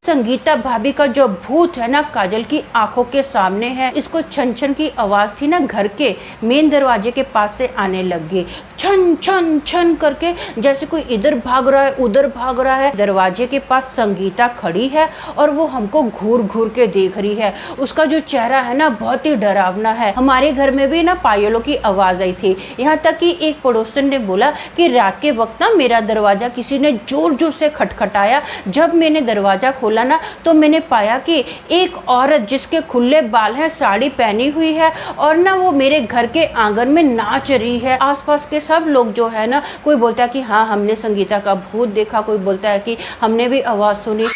संगीता भाभी का जो भूत है ना काजल की आंखों के सामने है। इसको छन छन की आवाज थी ना घर के मेन दरवाजे के पास से आने लग गई, छन छन छन करके, जैसे कोई इधर भाग रहा है उधर भाग रहा है। दरवाजे के पास संगीता खड़ी है और वो हमको घूर घूर के देख रही है। उसका जो चेहरा है ना बहुत ही डरावना है। हमारे घर में भी ना पायलों की आवाज आई थी, यहाँ तक कि एक पड़ोसन ने बोला कि रात के वक्त ना मेरा दरवाजा किसी ने जोर जोर से खटखटाया। जब मैंने दरवाजा खोला ना तो मैंने पाया कि एक औरत जिसके खुले बाल हैं, साड़ी पहनी हुई है और ना वो मेरे घर के आंगन में नाच रही है। आसपास के सब लोग जो है ना, कोई बोलता है कि हाँ हमने संगीता का भूत देखा, कोई बोलता है कि हमने भी आवाज सुनी।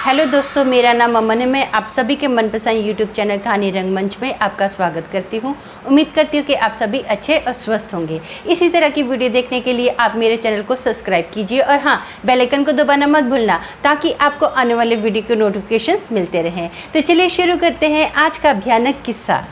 हेलो दोस्तों, मेरा नाम अमन है। मैं आप सभी के मनपसंद यूट्यूब चैनल कहानी रंगमंच में आपका स्वागत करती हूं। उम्मीद करती हूं कि आप सभी अच्छे और स्वस्थ होंगे। इसी तरह की वीडियो देखने के लिए आप मेरे चैनल को सब्सक्राइब कीजिए और हाँ, बेल आइकन को दबाना मत भूलना ताकि आपको आने वाले वीडियो के नोटिफिकेशंस मिलते रहें। तो चलिए शुरू करते हैं आज का भयानक किस्सा।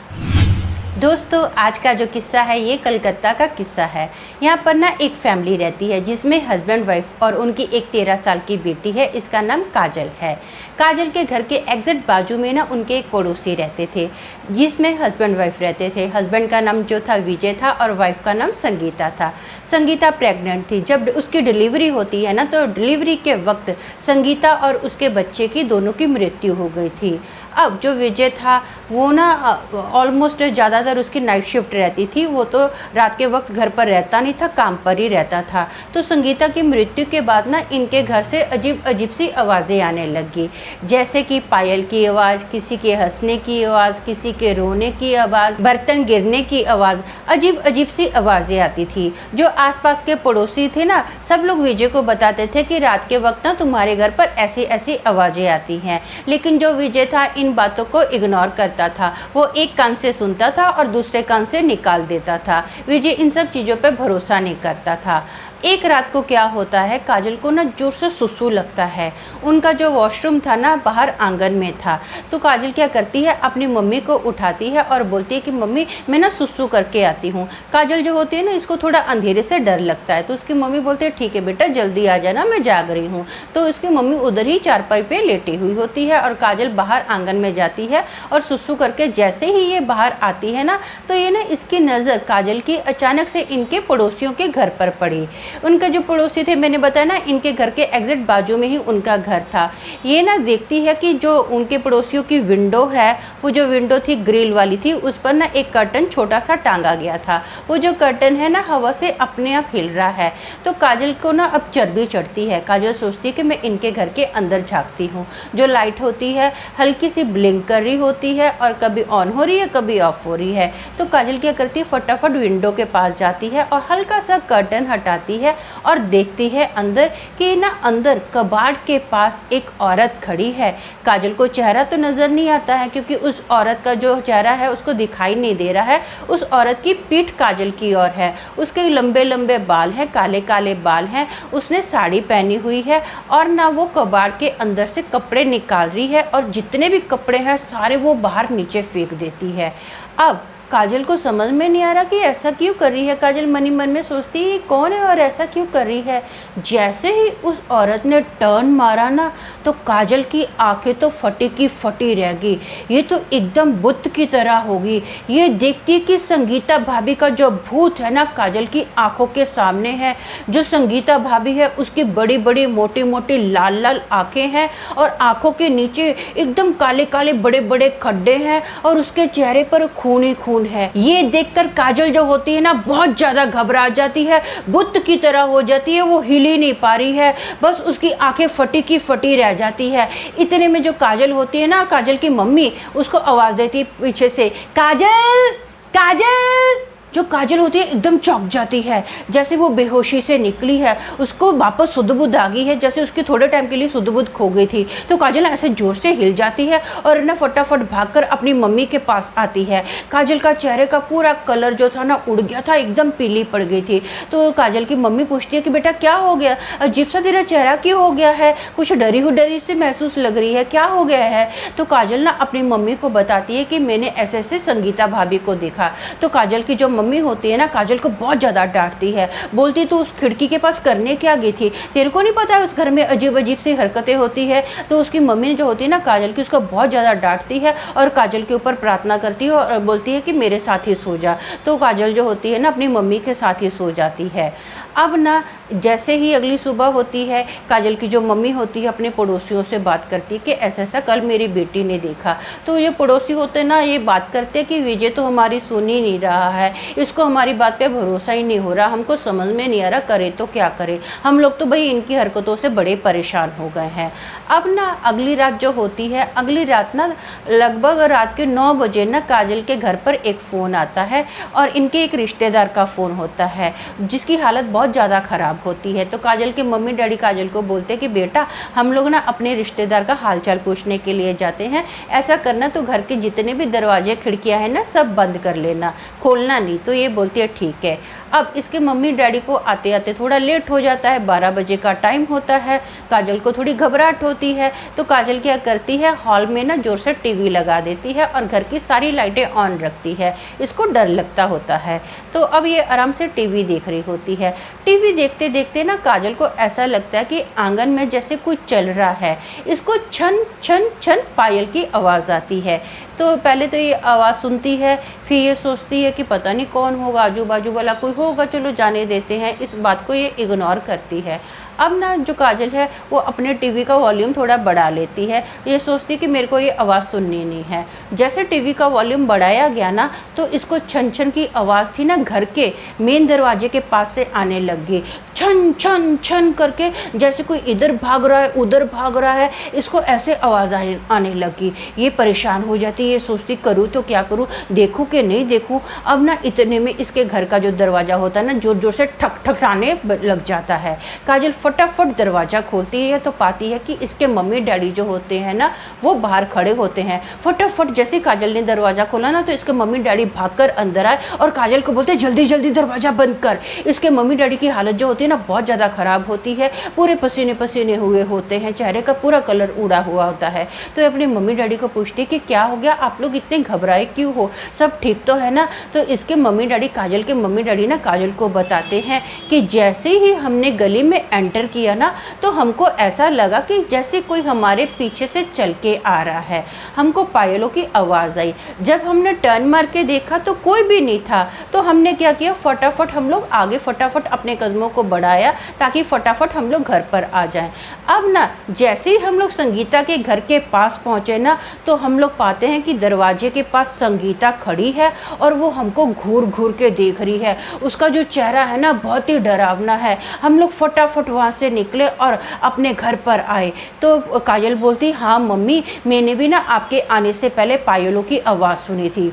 दोस्तों, आज का जो किस्सा है ये कलकत्ता का किस्सा है। यहाँ पर ना एक फैमिली रहती है जिसमें हस्बैंड वाइफ और उनकी एक 13 साल की बेटी है। इसका नाम काजल है। काजल के घर के एग्जैक्ट बाजू में ना उनके एक पड़ोसी रहते थे जिसमें हस्बैंड वाइफ रहते थे। हस्बैंड का नाम जो था विजय था और वाइफ का नाम संगीता था। संगीता प्रेग्नेंट थी। जब उसकी डिलीवरी होती है ना तो डिलीवरी के वक्त संगीता और उसके बच्चे की दोनों की मृत्यु हो गई थी। अब जो विजय था वो ना ऑलमोस्ट ज़्यादातर उसकी नाइट शिफ्ट रहती थी। वो तो रात के वक्त घर पर रहता नहीं था, काम पर ही रहता था। तो संगीता की मृत्यु के बाद ना इनके घर से अजीब अजीब सी आवाज़ें आने लगी, जैसे कि पायल की आवाज़, किसी के हंसने की आवाज़, किसी के रोने की आवाज़, बर्तन गिरने की आवाज़, अजीब अजीब सी आवाज़ें आती थी। जो आसपास के पड़ोसी थे ना, सब लोग विजय को बताते थे कि रात के वक्त ना तुम्हारे घर पर ऐसी ऐसी आवाज़ें आती हैं। लेकिन जो विजय था इन बातों को इग्नोर करता था। वो एक कान से सुनता था और दूसरे कान से निकाल देता था। विजय इन सब चीज़ों पे भरोसा नहीं करता था। एक रात को क्या होता है, काजल को ना जोर से सुसु लगता है। उनका जो वॉशरूम था ना बाहर आंगन में था। तो काजल क्या करती है, अपनी मम्मी को उठाती है और बोलती है कि मम्मी मैं ना सुसु करके आती हूँ। काजल जो होती है ना, इसको थोड़ा अंधेरे से डर लगता है। तो उसकी मम्मी बोलती है ठीक है बेटा जल्दी आ जाना, मैं जाग रही हूँ। तो उसकी मम्मी उधर ही चारपाई पे लेटी हुई होती है और काजल बाहर आंगन में जाती है और सुसु करके जैसे ही ये बाहर आती है ना तो ये ना इसकी नज़र काजल की अचानक से इनके पड़ोसियों के घर पर पड़ी। उनके जो पड़ोसी थे, मैंने बताया ना, इनके घर के एग्जैक्ट बाजू में ही उनका घर था। ये ना देखती है कि जो उनके पड़ोसियों की विंडो है, वो जो विंडो थी ग्रिल वाली थी, उस पर ना एक कर्टन छोटा सा टांगा गया था। वो जो कर्टन है ना हवा से अपने आप हिल रहा है। तो काजल को ना अब चर्बी चढ़ती है। काजल सोचती है कि मैं इनके घर के अंदर झाँकती हूँ। जो लाइट होती है हल्की सी ब्लिंक कर रही होती है और कभी ऑन हो रही है कभी ऑफ हो रही है। तो काजल क्या करती है, फटाफट विंडो के पास जाती है और हल्का सा कर्टन हटाती है और देखती है अंदर कि ना अंदर कबाड़ के पास एक औरत खड़ी है। काजल को चेहरा तो नज़र नहीं आता है क्योंकि उस औरत का जो चेहरा है उसको दिखाई नहीं दे रहा है। उस औरत की पीठ काजल की ओर है। उसके लंबे लंबे बाल हैं, काले काले बाल हैं। उसने साड़ी पहनी हुई है और ना वो कबाड़ के अंदर से कपड़े निकाल रही है और जितने भी कपड़े हैं सारे वो बाहर नीचे फेंक देती है। अब काजल को समझ में नहीं आ रहा कि ऐसा क्यों कर रही है। काजल मनी मन में सोचती है कौन है और ऐसा क्यों कर रही है। जैसे ही उस औरत ने टर्न मारा ना तो काजल की आंखें तो फटी की फटी रह गई। ये तो एकदम बुत की तरह होगी। ये देखती है कि संगीता भाभी का जो भूत है ना काजल की आंखों के सामने है। जो संगीता भाभी है उसकी बड़ी बड़ी मोटी मोटी लाल लाल आंखें हैं और आंखों के नीचे एकदम काले काले बड़े बड़े खड्डे हैं और उसके चेहरे पर खून ही खून है। ये देखकर काजल जो होती है ना बहुत ज्यादा घबरा जाती है, बुत की तरह हो जाती है। वो हिल ही नहीं पा रही है, बस उसकी आंखें फटी की फटी रह जाती है। इतने में जो काजल होती है ना, काजल की मम्मी उसको आवाज देती है पीछे से, काजल काजल। जो काजल होती है एकदम चौंक जाती है, जैसे वो बेहोशी से निकली है। उसको वापस सुध बुध आ गई है, जैसे उसकी थोड़े टाइम के लिए सुध बुध खो गई थी। तो काजल ऐसे जोर से हिल जाती है और ना फटाफट भागकर अपनी मम्मी के पास आती है। काजल का चेहरे का पूरा कलर जो था ना उड़ गया था, एकदम पीली पड़ गई थी। तो काजल की मम्मी पूछती है कि बेटा क्या हो गया, अजीब सा तेरा चेहरा क्यों हो गया है, कुछ डरी से महसूस लग रही है, क्या हो गया है। तो काजल ना अपनी मम्मी को बताती है कि मैंने ऐसे ऐसे संगीता भाभी को देखा। तो काजल की जो मम्मी होती है ना काजल को बहुत ज़्यादा डांटती है, बोलती तो उस खिड़की के पास करने क्या गई थी, तेरे को नहीं पता है उस घर में अजीब अजीब सी हरकतें होती है। तो उसकी मम्मी जो होती है ना काजल की, उसको बहुत ज़्यादा डांटती है और काजल के ऊपर प्रार्थना करती है और बोलती है कि मेरे साथ ही सो जा। तो काजल जो होती है ना अपनी मम्मी के साथ ही सो जाती है। अब ना जैसे ही अगली सुबह होती है, काजल की जो मम्मी होती है अपने पड़ोसियों से बात करती है कि ऐसा ऐसा कल मेरी बेटी ने देखा। तो ये पड़ोसी होते ना ये बात करते हैं कि विजय तो हमारी सुन ही नहीं रहा है, इसको हमारी बात पे भरोसा ही नहीं हो रहा, हमको समझ में नहीं आ रहा करे तो क्या करे, हम लोग तो भाई इनकी हरकतों से बड़े परेशान हो गए हैं। अब ना अगली रात जो होती है, अगली रात ना लगभग रात के 9 बजे ना काजल के घर पर एक फ़ोन आता है और इनके एक रिश्तेदार का फ़ोन होता है जिसकी हालत बहुत ज़्यादा ख़राब होती है। तो काजल के मम्मी डैडी काजल को बोलते हैं कि बेटा हम लोग ना अपने रिश्तेदार का हालचाल पूछने के लिए जाते हैं, ऐसा करना तो घर के जितने भी दरवाजे खिड़कियां हैं ना सब बंद कर लेना, खोलना नहीं। तो ये बोलती है ठीक है। अब इसके मम्मी डैडी को आते आते थोड़ा लेट हो जाता है, 12 बजे का टाइम होता है। काजल को थोड़ी घबराहट होती है तो काजल क्या करती है, हॉल में ना जोर से टीवी लगा देती है और घर की सारी लाइटें ऑन रखती है, इसको डर लगता होता है। तो अब ये आराम से टीवी देख रही होती है। टीवी देखते देखते ना काजल को ऐसा लगता है कि आंगन में जैसे कुछ चल रहा है, इसको छन छन छन पायल की आवाज़ आती है। तो पहले तो ये आवाज़ सुनती है, फिर ये सोचती है कि पता नहीं कौन होगा, आजू बाजू वाला कोई होगा, चलो जाने देते हैं, इस बात को ये इग्नोर करती है। अब ना जो काजल है वो अपने टीवी का वॉल्यूम थोड़ा बढ़ा लेती है, ये सोचती है कि मेरे को ये आवाज़ सुननी नहीं है। जैसे टीवी का वॉल्यूम बढ़ाया गया ना तो इसको छन छन की आवाज़ थी ना घर के मेन दरवाजे के पास से आने लग गई, छन छन छन करके, जैसे कोई इधर भाग रहा है उधर भाग रहा है, इसको ऐसे आवाज़ आने लगी। ये परेशान हो जाती, ये सोचती करूँ तो क्या करूँ, देखूँ कि नहीं देखूँ। अब ना इतने में इसके घर का जो दरवाज़ा होता है ना जोर जोर से ठक ठकाने लग जाता है। काजल फटाफट दरवाज़ा खोलती है तो पाती है कि इसके मम्मी डैडी जो होते हैं ना वो बाहर खड़े होते हैं। फटाफट जैसे काजल ने दरवाज़ा खोला ना तो इसके मम्मी डैडी भागकर अंदर आए और काजल को बोलते जल्दी जल्दी दरवाज़ा बंद कर। इसके मम्मी डैडी की हालत जो होती है ना बहुत ज़्यादा ख़राब होती है, पूरे पसीने पसीने हुए होते हैं, चेहरे का पूरा कलर उड़ा हुआ होता है। तो अपने मम्मी डैडी को पूछती है कि क्या हो गया, आप लोग इतने घबराए क्यों हो, सब ठीक तो है ना। तो इसके मम्मी डैडी, काजल के मम्मी डैडी ना काजल को बताते हैं कि जैसे ही हमने गली में एंटर किया ना तो हमको ऐसा लगा कि जैसे कोई हमारे पीछे से चल के आ रहा है, हमको पायलों की आवाज़ आई। जब हमने टर्न मार के देखा तो कोई भी नहीं था, तो हमने क्या किया, फटाफट हम लोग आगे फटाफट अपने कदमों को बढ़ाया ताकि फटाफट हम लोग घर पर आ जाएं। अब ना जैसे ही हम लोग संगीता के घर के पास पहुँचे ना तो हम लोग पाते हैं कि दरवाजे के पास संगीता खड़ी है और वो हमको घूर घूर के देख रही है। उसका जो चेहरा है ना बहुत ही डरावना है। हम लोग फटाफट वहाँ से निकले और अपने घर पर आए तो काजल बोलती हाँ मम्मी, मैंने भी ना आपके आने से पहले पायलों की आवाज़ सुनी थी।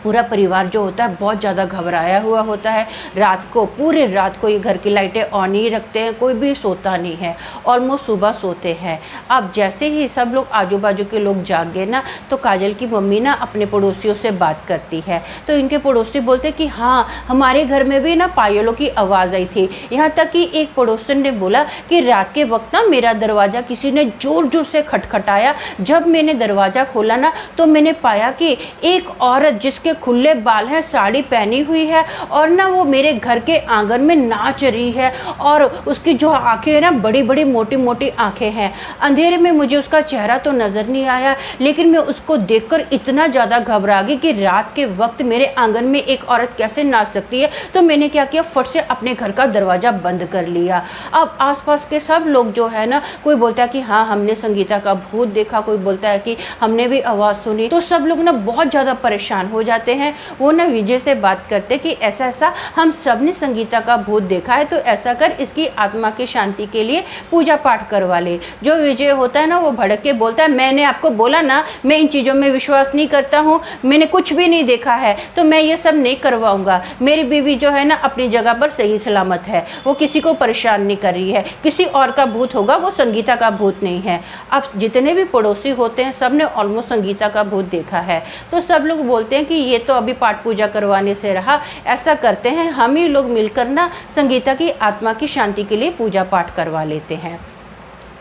पूरा परिवार जो होता है बहुत ज़्यादा घबराया हुआ होता है। रात को पूरे रात को ये घर की लाइटें ऑन ही रखते हैं, कोई भी सोता नहीं है, ऑलमोस्ट सुबह सोते हैं। अब जैसे ही सब लोग आजू बाजू के लोग जाग गए ना तो काजल की मम्मी ना अपने पड़ोसियों से बात करती है। तो इनके पड़ोसी बोलते कि हाँ हमारे घर में भी ना पायलों की आवाज़ आई थी। यहाँ तक कि एक पड़ोसन ने बोला कि रात के वक्त ना मेरा दरवाज़ा किसी ने ज़ोर ज़ोर से खटखटाया। जब मैंने दरवाज़ा खोला ना तो मैंने पाया कि एक औरत जिसके खुले बाल हैं, साड़ी पहनी हुई है और ना वो मेरे घर के आंगन में नाच रही है और उसकी जो आंखें हैं ना बड़ी बड़ी मोटी मोटी आंखें हैं। अंधेरे में मुझे उसका चेहरा तो नज़र नहीं आया लेकिन मैं उसको देखकर इतना ज़्यादा घबरा गई कि रात के वक्त मेरे आंगन में एक औरत कैसे नाच सकती है। तो मैंने क्या किया, फट से अपने घर का दरवाज़ा बंद कर लिया। अब आसपास के सब लोग जो है ना, कोई बोलता है कि हाँ हमने संगीता का भूत देखा, कोई बोलता है कि हमने भी आवाज़ सुनी। तो सब लोग ना बहुत ज़्यादा परेशान हो जाते हैं। वो ना विजय से बात करते कि ऐसा ऐसा हम सब ने संगीता का भूत देखा है, तो ऐसा कर इसकी आत्मा की शांति के लिए पूजा पाठ करवा ले। जो विजय होता है ना वो भड़क के बोलता है मैंने आपको बोला ना मैं इन चीज़ों में विश्वास नहीं करता हूँ, मैंने कुछ भी नहीं देखा है तो मैं ये सब नहीं करवाऊँगा। मेरी बीवी जो है ना अपनी जगह पर सही सलामत है, वो किसी को परेशान नहीं कर रही है, किसी और का भूत होगा, वो संगीता का भूत नहीं है। अब जितने भी पड़ोसी होते हैं सब ने ऑलमोस्ट संगीता का भूत देखा है। तो सब लोग बोलते हैं कि ये तो अभी पाठ पूजा करवाने से रहा, ऐसा करते हैं हम ही लोग मिलकर ना संगीता की आत्मा की शांति के लिए पूजा पाठ करवा लेते हैं।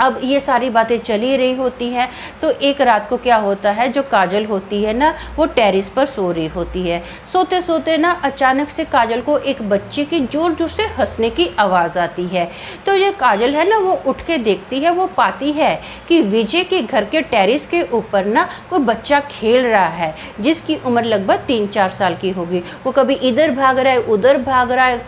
अब ये सारी बातें चली रही होती हैं तो एक रात को क्या होता है, जो काजल होती है ना वो टेरेस पर सो रही होती है। सोते सोते ना अचानक से काजल को एक बच्चे की ज़ोर ज़ोर से हंसने की आवाज़ आती है। तो ये काजल है ना वो उठ के देखती है, वो पाती है कि विजय के घर के टेरेस के ऊपर ना कोई बच्चा खेल रहा है जिसकी उम्र लगभग 3-4 साल की होगी। वो कभी इधर भाग रहा है, उधर भाग रहा है,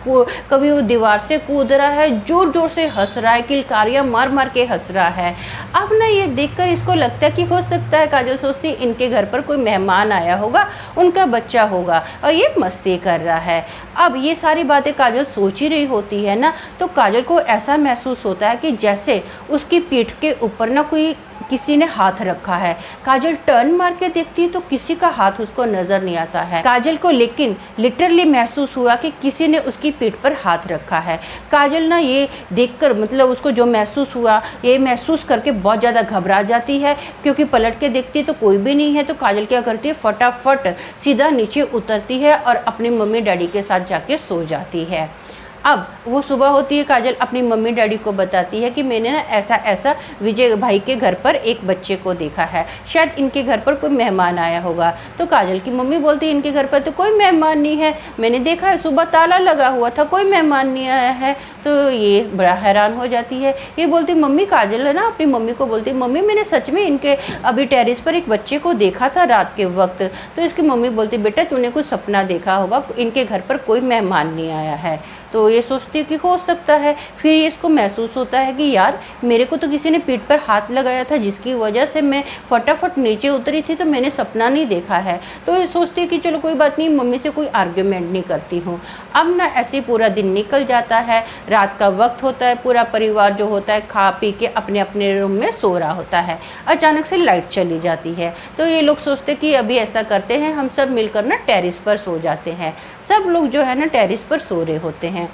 कभी वो दीवार से कूद रहा है, ज़ोर ज़ोर से हंस रहा है, किलकारियाँ मार मार के हंस रहा है। अब ना ये देखकर इसको लगता है कि हो सकता है, काजल सोचती इनके घर पर कोई मेहमान आया होगा, उनका बच्चा होगा और ये मस्ती कर रहा है। अब ये सारी बातें काजल सोच ही रही होती है ना, तो काजल को ऐसा महसूस होता है कि जैसे उसकी पीठ के ऊपर ना कोई किसी ने हाथ रखा है। काजल टर्न मार के देखती है तो किसी का हाथ उसको नजर नहीं आता है। काजल को लेकिन लिटरली महसूस हुआ कि किसी ने उसकी पीठ पर हाथ रखा है। काजल ना ये देखकर मतलब उसको जो महसूस हुआ, ये महसूस करके बहुत ज़्यादा घबरा जाती है, क्योंकि पलट के देखती है तो कोई भी नहीं है। तो काजल क्या करती है, फटाफट सीधा नीचे उतरती है और अपनी मम्मी डैडी के साथ जाके सो जाती है। अब वो सुबह होती है, काजल अपनी मम्मी डैडी को बताती है कि मैंने ना ऐसा ऐसा विजय भाई के घर पर एक बच्चे को देखा है, शायद इनके घर पर कोई मेहमान आया होगा। तो काजल की मम्मी बोलती है इनके घर पर तो कोई मेहमान नहीं है, मैंने देखा है सुबह ताला लगा हुआ था, कोई मेहमान नहीं आया है। तो ये बड़ा हैरान हो जाती है। ये बोलती मम्मी, काजल है ना अपनी मम्मी को बोलती मम्मी मैंने सच में इनके अभी टेरेस पर एक बच्चे को देखा था रात के वक्त। तो इसकी मम्मी बोलती बेटा तूने कुछ सपना देखा होगा, इनके घर पर कोई मेहमान नहीं आया है। तो ये सोचती है कि हो सकता है। फिर ये इसको महसूस होता है कि यार मेरे को तो किसी ने पीठ पर हाथ लगाया था जिसकी वजह से मैं फटाफट नीचे उतरी थी, तो मैंने सपना नहीं देखा है। तो ये सोचती है कि चलो कोई बात नहीं, मम्मी से कोई आर्ग्यूमेंट नहीं करती हूँ। अब ना ऐसे पूरा दिन निकल जाता है, रात का वक्त होता है, पूरा परिवार जो होता है खा पी के अपने अपने रूम में सो रहा होता है। अचानक से लाइट चली जाती है। तो ये लोग सोचते कि अभी ऐसा करते हैं, हम सब मिलकर ना टेरेस पर सो जाते हैं। सब लोग जो है ना टेरेस पर सो रहे होते हैं।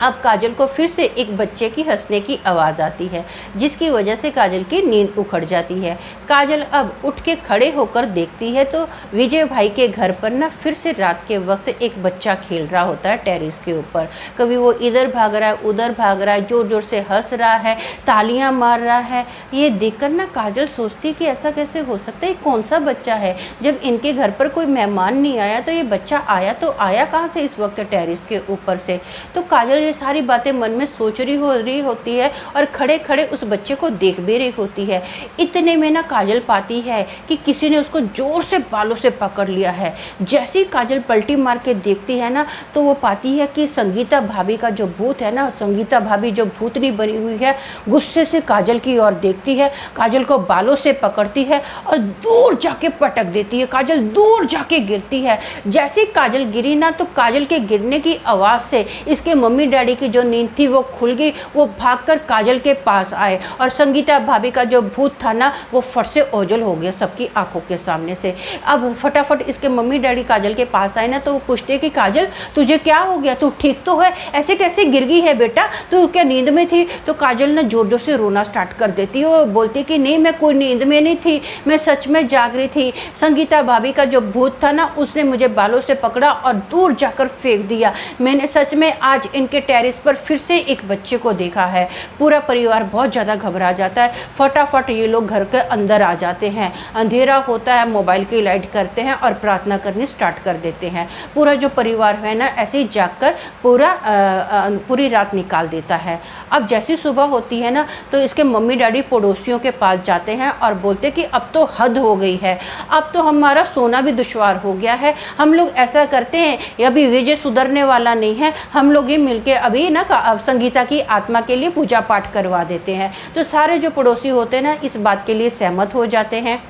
अब काजल को फिर से एक बच्चे की हंसने की आवाज़ आती है, जिसकी वजह से काजल की नींद उखड़ जाती है। काजल अब उठ के खड़े होकर देखती है तो विजय भाई के घर पर ना फिर से रात के वक्त एक बच्चा खेल रहा होता है टेरेस के ऊपर। कभी वो इधर भाग रहा है, उधर भाग रहा है, ज़ोर ज़ोर से हंस रहा है, तालियां मार रहा है। ये देखकर ना काजल सोचती कि ऐसा कैसे हो सकता है, कौन सा बच्चा है, जब इनके घर पर कोई मेहमान नहीं आया तो ये बच्चा आया तो आया कहाँ से इस वक्त टेरेस के ऊपर से। तो काजल ये सारी बातें मन में सोच रही होती है और खड़े खड़े उस बच्चे को देख भी रही होती है। इतने में ना काजल पाती है कि किसी ने उसको जोर से बालों से पकड़ लिया है। जैसे ही काजल पलटी मार के देखती है ना तो वो पाती है कि संगीता भाभी का जो भूत है ना, संगीता भाभी जो भूतनी बनी हुई है, गुस्से से काजल की ओर देखती है, काजल को बालों से पकड़ती है और दूर जाके पटक देती है। काजल दूर जाके गिरती है। जैसे ही काजल गिरी ना तो काजल के गिरने की आवाज़ से इसके मम्मी डैडी की जो नींद थी वो खुल गई। वो भागकर काजल के पास आए और संगीता भाभी का जो भूत था ना वो फट से ओझल हो गया सबकी आंखों के सामने से। अब फटाफट इसके मम्मी डैडी काजल के पास आए ना तो वो पूछते कि काजल तुझे क्या हो गया, तू ठीक तो है, ऐसे कैसे गिर गई है बेटा, तू क्या नींद में थी। तो काजल ना जोर जोर से रोना स्टार्ट कर देती है। वो बोलती कि नहीं मैं कोई नींद में नहीं थी, मैं सच में जाग रही थी। संगीता भाभी का जो भूत था ना उसने मुझे बालों से पकड़ा और दूर जाकर फेंक दिया। मैंने सच में आज इनके टेरेस पर फिर से एक बच्चे को देखा है। पूरा परिवार बहुत ज़्यादा घबरा जाता है। फटाफट ये लोग घर के अंदर आ जाते हैं। अंधेरा होता है, मोबाइल की लाइट करते हैं और प्रार्थना करनी स्टार्ट कर देते हैं। पूरा जो परिवार है ना ऐसे ही जागकर पूरी रात निकाल देता है। अब जैसी सुबह होती है ना तो इसके मम्मी डैडी पड़ोसियों के पास जाते हैं और बोलते कि अब तो हद हो गई है, अब तो हमारा सोना भी दुश्वार हो गया है। हम लोग ऐसा करते हैं, अभी विजय सुधरने वाला नहीं है, हम लोग ही मिलके अभी ना संगीता की आत्मा के लिए पूजा पाठ करवा देते हैं। तो सारे जो पड़ोसी होते हैं ना इस बात के लिए सहमत हो जाते हैं।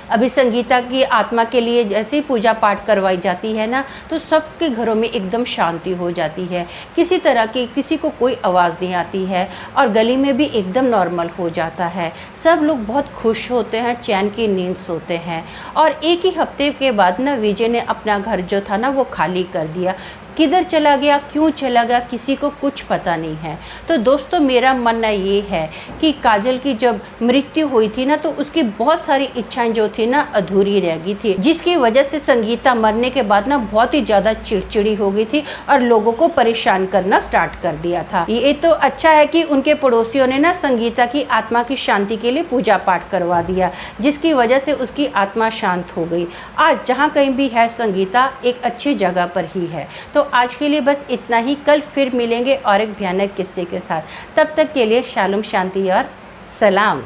अभी संगीता की आत्मा के लिए जैसे ही पूजा पाठ करवाई जाती है ना तो सबके घरों में एकदम शांति हो जाती है। किसी तरह की किसी को कोई आवाज़ नहीं आती है और गली में भी एकदम नॉर्मल हो जाता है। सब लोग बहुत खुश होते हैं, चैन की नींद सोते हैं। और एक ही हफ्ते के बाद ना विजय ने अपना घर जो था ना वो खाली कर दिया। किधर चला गया, क्यों चला गया, किसी को कुछ पता नहीं है। तो दोस्तों मेरा मानना ये है कि काजल की जब मृत्यु हुई थी ना, तो उसकी बहुत सारी इच्छाएं जो थी ना अधूरी रह गई थी, जिसकी वजह से संगीता मरने के बाद ना बहुत ही ज़्यादा चिड़चिड़ी हो गई थी और लोगों को परेशान करना स्टार्ट कर दिया था। ये तो अच्छा है कि उनके पड़ोसियों ने ना संगीता की आत्मा की शांति के लिए पूजा पाठ करवा दिया, जिसकी वजह से उसकी आत्मा शांत हो गई। आज जहाँ कहीं भी है संगीता एक अच्छी जगह पर ही है। तो आज के लिए बस इतना ही, कल फिर मिलेंगे और एक भयानक किस्से के साथ। तब तक के लिए शालोम, शांति और सलाम।